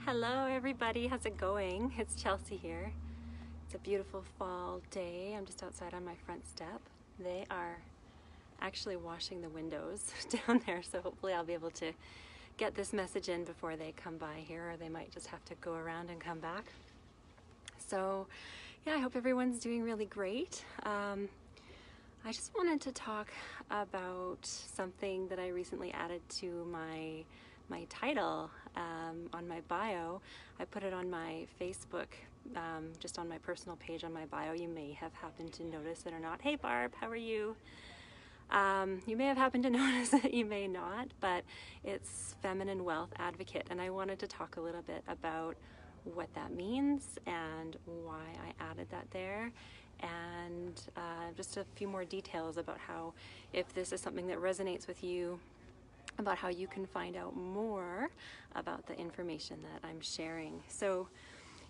Hello everybody, how's it going? It's Chelsea here. It's a beautiful fall day. I'm just outside on my front step. They are actually washing the windows down there, so hopefully I'll be able to get this message in before they come by here, or they might just have to go around and come back. So yeah, I hope everyone's doing really great. I just wanted to talk about something that I recently added to my title on my bio. I put it on my Facebook, just on my personal page on my bio. You may have happened to notice it or not. Hey Barb, how are you? You may have happened to notice it, you may not, but it's Feminine Wealth Advocate, and I wanted to talk a little bit about what that means and why I added that there, and just a few more details about how, if this is something that resonates with you, about how you can find out more about the information that I'm sharing. So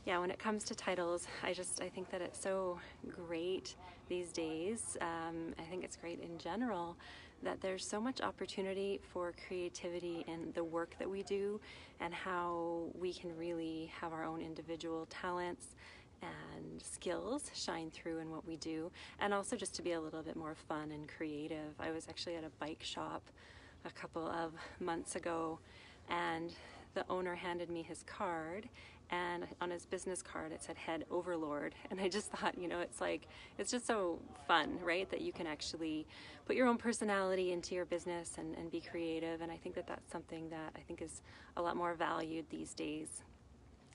yeah, when it comes to titles, I think that it's so great these days. I think it's great in general that there's so much opportunity for creativity in the work that we do, and how we can really have our own individual talents and skills shine through in what we do, and also just to be a little bit more fun and creative. I was actually at a bike shop a couple of months ago, and the owner handed me his card, and on his business card it said Head Overlord, and I just thought, you know, it's just so fun, right, that you can actually put your own personality into your business and be creative. And I think that that's something that I think is a lot more valued these days,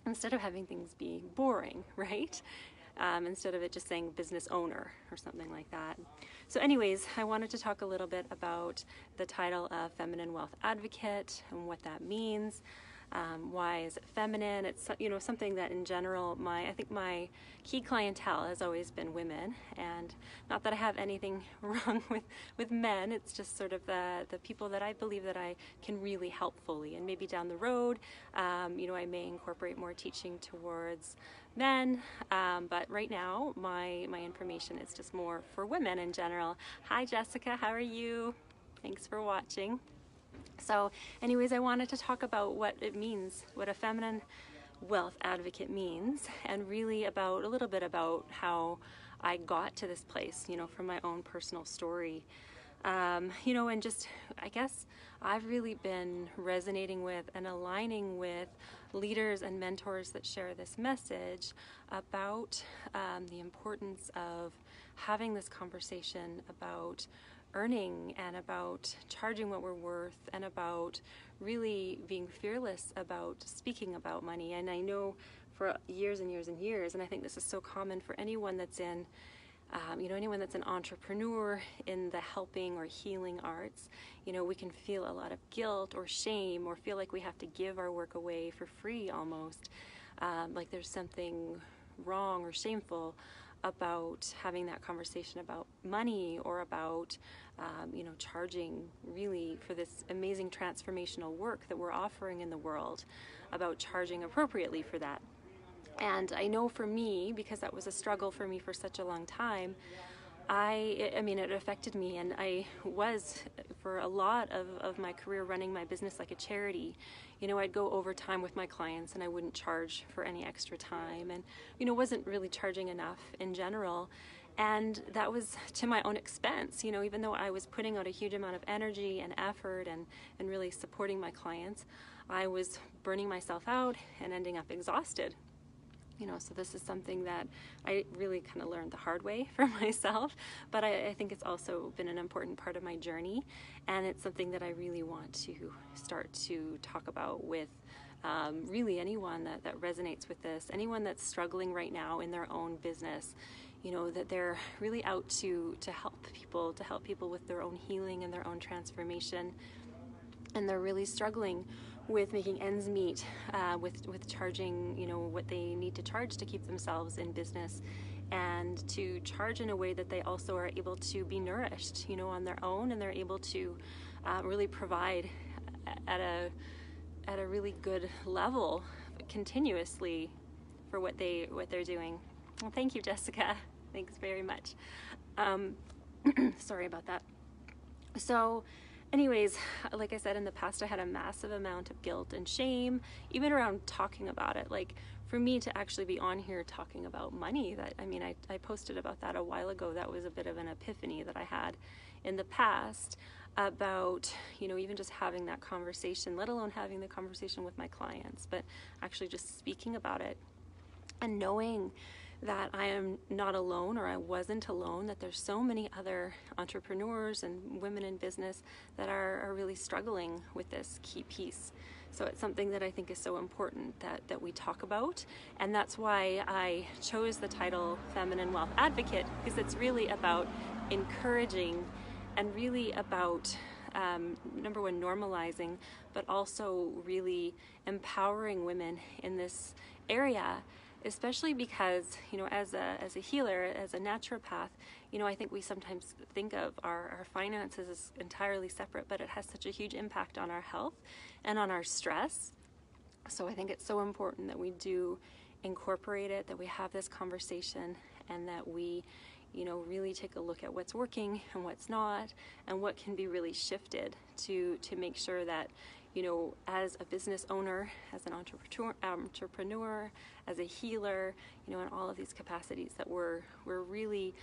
instead of having things be boring, right? Instead of it just saying business owner or something like that. So anyways, I wanted to talk a little bit about the title of Feminine Wealth Advocate and what that means. Why is it feminine? It's, you know, something that in general, I think my key clientele has always been women, and not that I have anything wrong with men. It's just sort of the people that I believe that I can really help fully, and maybe down the road, you know, I may incorporate more teaching towards men, but right now my information is just more for women in general. Hi Jessica, how are you? Thanks for watching. So anyways, I wanted to talk about what it means, what a feminine wealth advocate means, and really a little bit about how I got to this place, you know, from my own personal story. You know, and just, I guess I've really been resonating with and aligning with leaders and mentors that share this message about the importance of having this conversation about earning, and about charging what we're worth, and about really being fearless about speaking about money. And I know for years and years and years, and I think this is so common for anyone that's in you know, anyone that's an entrepreneur in the helping or healing arts, you know, we can feel a lot of guilt or shame, or feel like we have to give our work away for free almost, like there's something wrong or shameful about having that conversation about money, or about you know, charging really for this amazing transformational work that we're offering in the world, about charging appropriately for that. And I know for me, because that was a struggle for me for such a long time, I mean, it affected me, and I was, for a lot of my career, running my business like a charity. You know, I'd go overtime with my clients, and I wouldn't charge for any extra time, and, you know, wasn't really charging enough in general. And that was to my own expense, you know, even though I was putting out a huge amount of energy and effort and really supporting my clients, I was burning myself out and ending up exhausted. You know, so this is something that I really kind of learned the hard way for myself, but I think it's also been an important part of my journey, and it's something that I really want to start to talk about with really anyone that resonates with this, anyone that's struggling right now in their own business, you know, that they're really out to help people with their own healing and their own transformation, and they're really struggling with making ends meet, with charging, you know, what they need to charge to keep themselves in business, and to charge in a way that they also are able to be nourished, you know, on their own, and they're able to really provide at a really good level continuously for what they're doing. Well, thank you, Jessica. Thanks very much. Sorry about that. So anyways, like I said, in the past I had a massive amount of guilt and shame, even around talking about it. Like for me to actually be on here talking about money, that, I mean, I posted about that a while ago. That was a bit of an epiphany that I had in the past about, you know, even just having that conversation, let alone having the conversation with my clients, but actually just speaking about it and knowing that I am not alone, or I wasn't alone, that there's so many other entrepreneurs and women in business that are really struggling with this key piece. So it's something that I think is so important that we talk about, and that's why I chose the title Feminine Wealth Advocate, because it's really about encouraging and really about number one, normalizing, but also really empowering women in this area, especially because, you know, as a healer, as a naturopath, you know, I think we sometimes think of our finances as entirely separate, but it has such a huge impact on our health and on our stress. So I think it's so important that we do incorporate it, that we have this conversation, and that we, you know, really take a look at what's working and what's not, and what can be really shifted to make sure that, you know, as a business owner, as an entrepreneur, as a healer, you know, in all of these capacities, that we're really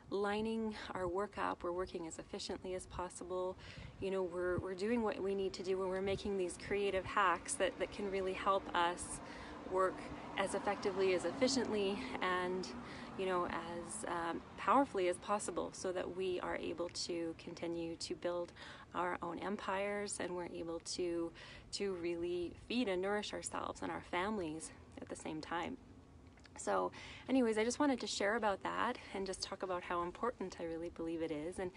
lining our work up, we're working as efficiently as possible, you know, we're doing what we need to do, when we're making these creative hacks that can really help us work as effectively, as efficiently, and, you know, as powerfully as possible, so that we are able to continue to build our own empires, and we're able to really feed and nourish ourselves and our families at the same time. So anyways, I just wanted to share about that and just talk about how important I really believe it is. And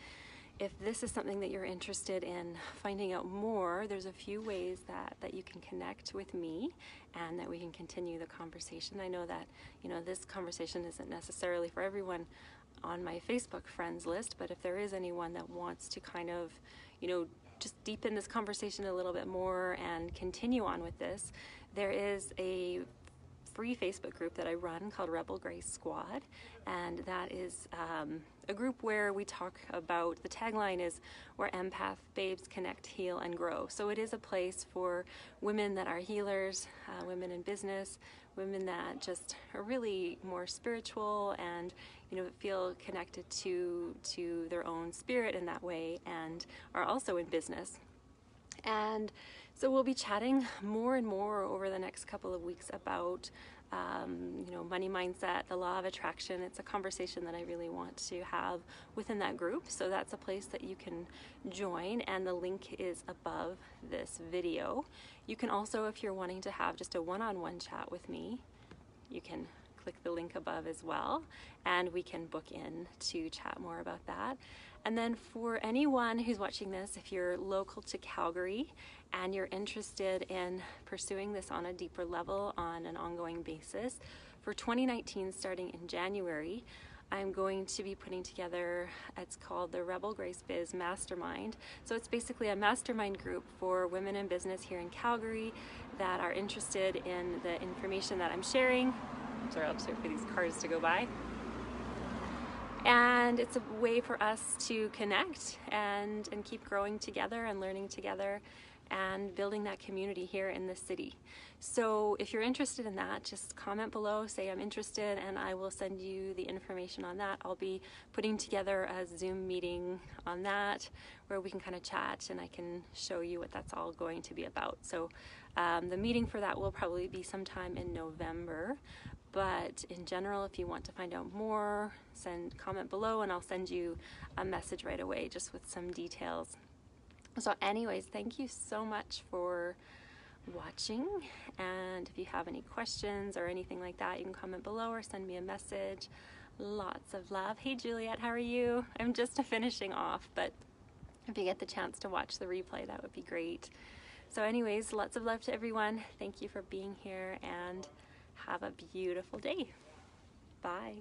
if this is something that you're interested in finding out more, there's a few ways that you can connect with me and that we can continue the conversation. I know that, you know, this conversation isn't necessarily for everyone on my Facebook friends list, but if there is anyone that wants to kind of, you know, just deepen this conversation a little bit more and continue on with this, there is a free Facebook group that I run called Rebel Grace Squad, and that is a group where we talk about, the tagline is where empath babes connect, heal, and grow. So it is a place for women that are healers, women in business, women that just are really more spiritual and, you know, feel connected to their own spirit in that way, and are also in business. And so we'll be chatting more and more over the next couple of weeks about, you know, money mindset, the law of attraction. It's a conversation that I really want to have within that group. So that's a place that you can join, and the link is above this video. You can also, if you're wanting to have just a one-on-one chat with me, you can click the link above as well, and we can book in to chat more about that. And then for anyone who's watching this, if you're local to Calgary and you're interested in pursuing this on a deeper level on an ongoing basis, for 2019, starting in January, I'm going to be putting together, it's called the Rebel Grace Biz Mastermind. So it's basically a mastermind group for women in business here in Calgary that are interested in the information that I'm sharing. Sorry, I'll just wait for these cars to go by. And it's a way for us to connect and keep growing together and learning together and building that community here in the city. So if you're interested in that, just comment below, say I'm interested, and I will send you the information on that. I'll be putting together a Zoom meeting on that where we can kind of chat and I can show you what that's all going to be about. So the meeting for that will probably be sometime in November. But in general, if you want to find out more, comment below and I'll send you a message right away just with some details. So anyways, thank you so much for watching, and if you have any questions or anything like that, you can comment below or send me a message. Lots of love. Hey Juliet, how are you? I'm just finishing off, but if you get the chance to watch the replay, that would be great. So anyways, lots of love to everyone. Thank you for being here, and have a beautiful day. Bye.